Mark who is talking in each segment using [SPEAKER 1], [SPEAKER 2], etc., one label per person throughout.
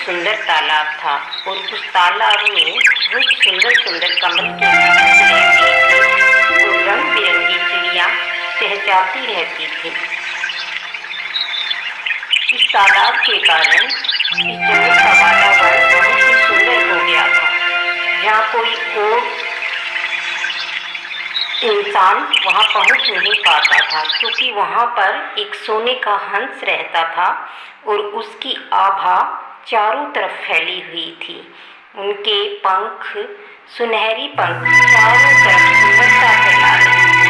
[SPEAKER 1] सुंदर तालाब था और उस तालाब में बहुत सुंदर सुंदर कमल के फूल खिले हुए थे और रंग बिरंगी चिड़िया चहचहाती रहती थी। इस तालाब के कारण इस जंगल का वातावरण बहुत ही सुंदर हो गया था, जहाँ कोई और इंसान वहाँ पहुँच नहीं पाता था, क्योंकि वहाँ पर एक सोने का हंस रहता था और उसकी आभा चारों तरफ फैली हुई थी। उनके पंख, सुनहरी पंख चारों तरफ सुंदरता फैला रहे थे।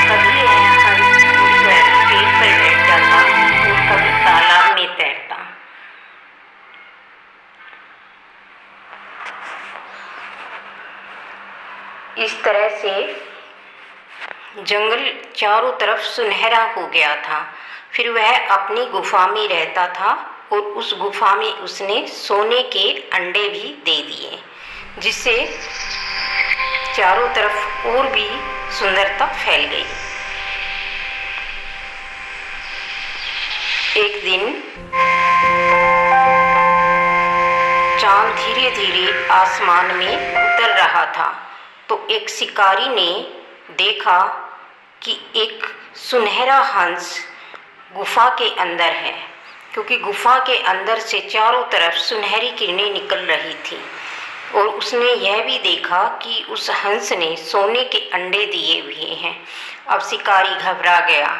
[SPEAKER 1] कभी यह हंस उड़कर पेड़ पर बैठ जाता और कभी तालाब में तैरता। इस तरह से जंगल चारों तरफ सुनहरा हो गया था। फिर वह अपनी गुफा में रहता था और उस गुफा में उसने सोने के अंडे भी दे दिए, जिससे चारों तरफ और भी सुंदरता फैल गई। एक दिन चांद धीरे धीरे आसमान में उतर रहा था, तो एक शिकारी ने देखा कि एक सुनहरा हंस गुफा के अंदर है, क्योंकि गुफा के अंदर से चारों तरफ सुनहरी किरणें निकल रही थी। और उसने यह भी देखा कि उस हंस ने सोने के अंडे दिए हुए हैं। अब शिकारी घबरा गया।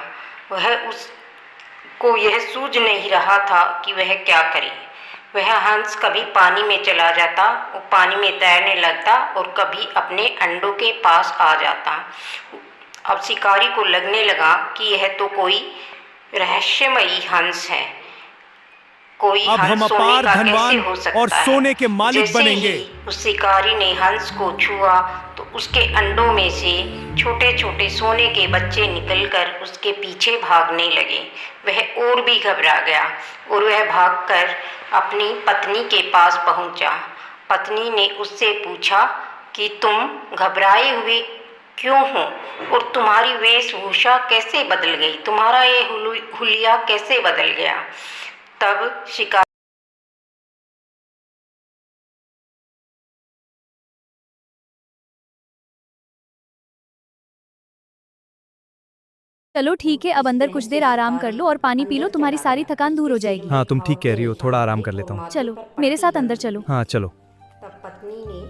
[SPEAKER 1] उसको यह सूझ नहीं रहा था कि वह क्या करे। वह हंस कभी पानी में चला जाता और पानी में तैरने लगता और कभी अपने अंडों के पास आ जाता। अब शिकारी को लगने लगा कि यह तो कोई रहस्यमयी हंस है। कोई
[SPEAKER 2] अब हम
[SPEAKER 1] हंस सोने
[SPEAKER 2] अपार
[SPEAKER 1] का कैसे
[SPEAKER 2] धनवान
[SPEAKER 1] हो सकता
[SPEAKER 2] और
[SPEAKER 1] है?
[SPEAKER 2] सोने के मालिक
[SPEAKER 1] जैसे
[SPEAKER 2] बनेंगे।
[SPEAKER 1] ही उस शिकारी ने हंस को छुआ तो उसके अंडों में से छोटे छोटे सोने के बच्चे निकलकर उसके पीछे भागने लगे। वह और भी घबरा गया और वह भागकर अपनी पत्नी के पास पहुंचा। पत्नी ने उससे पूछा कि तुम घबराए हुए क्यों हो और तुम्हारी वेशभूषा कैसे बदल गई, तुम्हारा ये हुलिया कैसे बदल गया? तब शिकारी
[SPEAKER 3] चलो ठीक है, अब अंदर कुछ देर आराम कर लो और पानी पी लो, तुम्हारी सारी थकान दूर हो जाएगी।
[SPEAKER 2] हाँ, तुम ठीक कह रही हो, थोड़ा आराम कर लेता हूँ।
[SPEAKER 3] चलो मेरे साथ अंदर चलो।
[SPEAKER 2] हाँ चलो।
[SPEAKER 1] तब पत्नी ने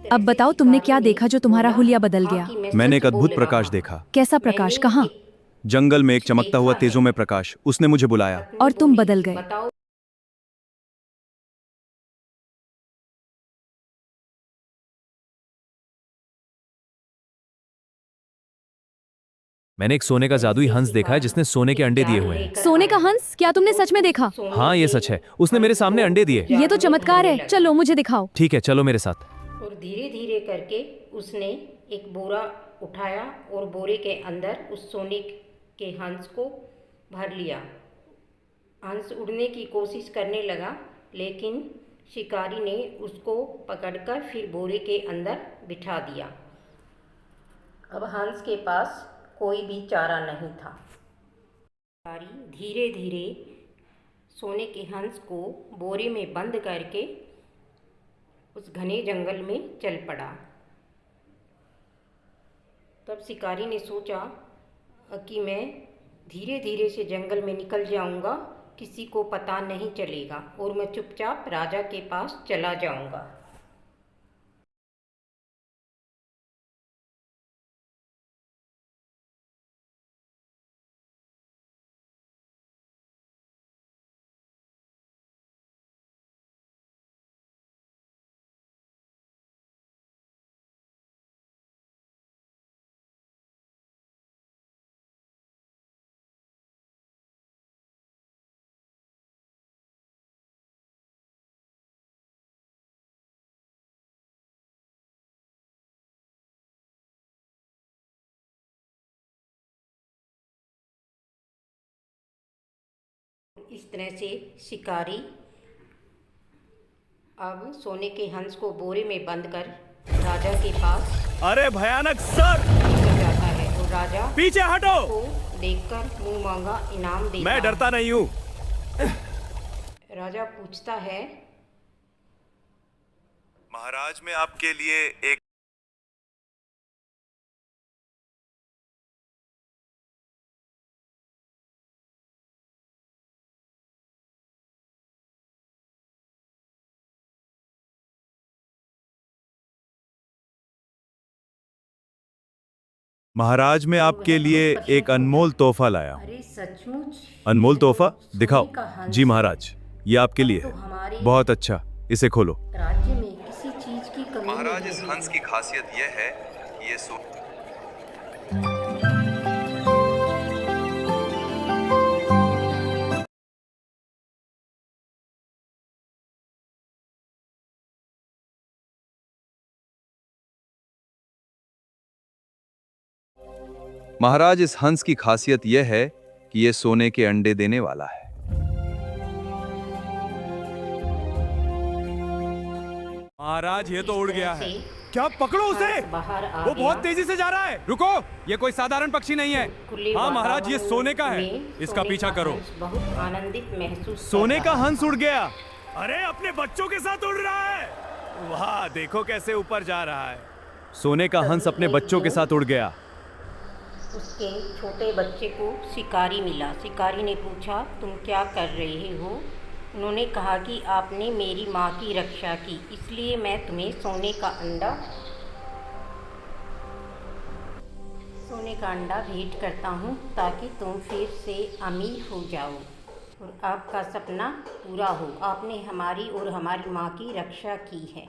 [SPEAKER 3] अब बताओ तुमने क्या देखा जो तुम्हारा हुलिया बदल गया?
[SPEAKER 2] मैंने एक अद्भुत प्रकाश देखा।
[SPEAKER 3] कैसा प्रकाश? कहाँ?
[SPEAKER 2] जंगल में एक चमकता हुआ तेजोमय प्रकाश। उसने मुझे बुलाया।
[SPEAKER 3] और तुम बदल गए।
[SPEAKER 2] मैंने एक सोने का जादुई हंस देखा है जिसने सोने के अंडे दिए हुए हैं।
[SPEAKER 3] सोने का हंस? क्या तुमने सच में देखा?
[SPEAKER 2] हाँ ये सच है, उसने मेरे सामने अंडे दिए।
[SPEAKER 3] ये तो चमत्कार है। चलो मुझे दिखाओ।
[SPEAKER 2] ठीक है, चलो मेरे साथ।
[SPEAKER 1] और धीरे धीरे करके उसने एक बोरा उठाया और बोरे के अंदर उस सोने के हंस को भर लिया। हंस उड़ने की कोशिश करने लगा, लेकिन शिकारी ने उसको पकड़कर फिर बोरे के अंदर बिठा दिया। अब हंस के पास कोई भी चारा नहीं था। शिकारी धीरे धीरे सोने के हंस को बोरे में बंद करके उस घने जंगल में चल पड़ा। तब शिकारी ने सोचा कि मैं धीरे धीरे से जंगल में निकल जाऊंगा, किसी को पता नहीं चलेगा और मैं चुपचाप राजा के पास चला जाऊंगा। इस तरह से शिकारी अब सोने के हंस को बोरे में बंद कर राजा के पास
[SPEAKER 2] अरे भयानक सर!
[SPEAKER 1] लेकर जाता है और राजा
[SPEAKER 2] पीछे हटो!
[SPEAKER 1] को देखकर मुंह मांगा इनाम देता
[SPEAKER 2] मैं डरता नहीं हूँ।
[SPEAKER 1] है। राजा पूछता है,
[SPEAKER 2] महाराज मैं आपके लिए एक महाराज मैं आपके लिए एक अनमोल तोहफा लाया हूँ।
[SPEAKER 1] अरे सचमुच?
[SPEAKER 2] अनमोल तोहफा
[SPEAKER 1] सोने
[SPEAKER 2] दिखाओ।
[SPEAKER 1] का हंस?
[SPEAKER 2] जी महाराज, ये आपके लिए
[SPEAKER 1] तो
[SPEAKER 2] है।
[SPEAKER 1] हमारे
[SPEAKER 2] बहुत अच्छा, इसे खोलो।
[SPEAKER 1] राज्य में किसी चीज की कमी
[SPEAKER 2] महाराज
[SPEAKER 1] नहीं
[SPEAKER 2] इस
[SPEAKER 1] है।
[SPEAKER 2] हंस की खासियत यह है कि ये सो महाराज इस हंस की खासियत यह है कि ये सोने के अंडे देने वाला है। महाराज ये तो उड़ गया है। क्या पकड़ो उसे!
[SPEAKER 1] हंस बाहर आ
[SPEAKER 2] वो बहुत
[SPEAKER 1] गया।
[SPEAKER 2] तेजी से जा रहा है। रुको, ये कोई साधारण पक्षी नहीं है।
[SPEAKER 1] खुले
[SPEAKER 2] हाँ महाराज, ये
[SPEAKER 1] वातावरण
[SPEAKER 2] सोने का है।
[SPEAKER 1] में
[SPEAKER 2] इसका
[SPEAKER 1] सोने
[SPEAKER 2] पीछा
[SPEAKER 1] का
[SPEAKER 2] करो।
[SPEAKER 1] हंस बहुत आनंदित महसूस
[SPEAKER 2] सोने
[SPEAKER 1] कर
[SPEAKER 2] का
[SPEAKER 1] रहा
[SPEAKER 2] हंस उड़ गया। अरे अपने बच्चों के साथ उड़ रहा है। वाह, देखो कैसे ऊपर जा रहा है। सोने का हंस अपने बच्चों के साथ उड़ गया।
[SPEAKER 1] उसके छोटे बच्चे को शिकारी मिला। शिकारी ने पूछा, तुम क्या कर रहे हो? उन्होंने कहा कि आपने मेरी माँ की रक्षा की, इसलिए मैं तुम्हें सोने का अंडा भेंट करता हूँ ताकि तुम फिर से अमीर हो जाओ और आपका सपना पूरा हो। आपने हमारी और हमारी माँ की रक्षा की है।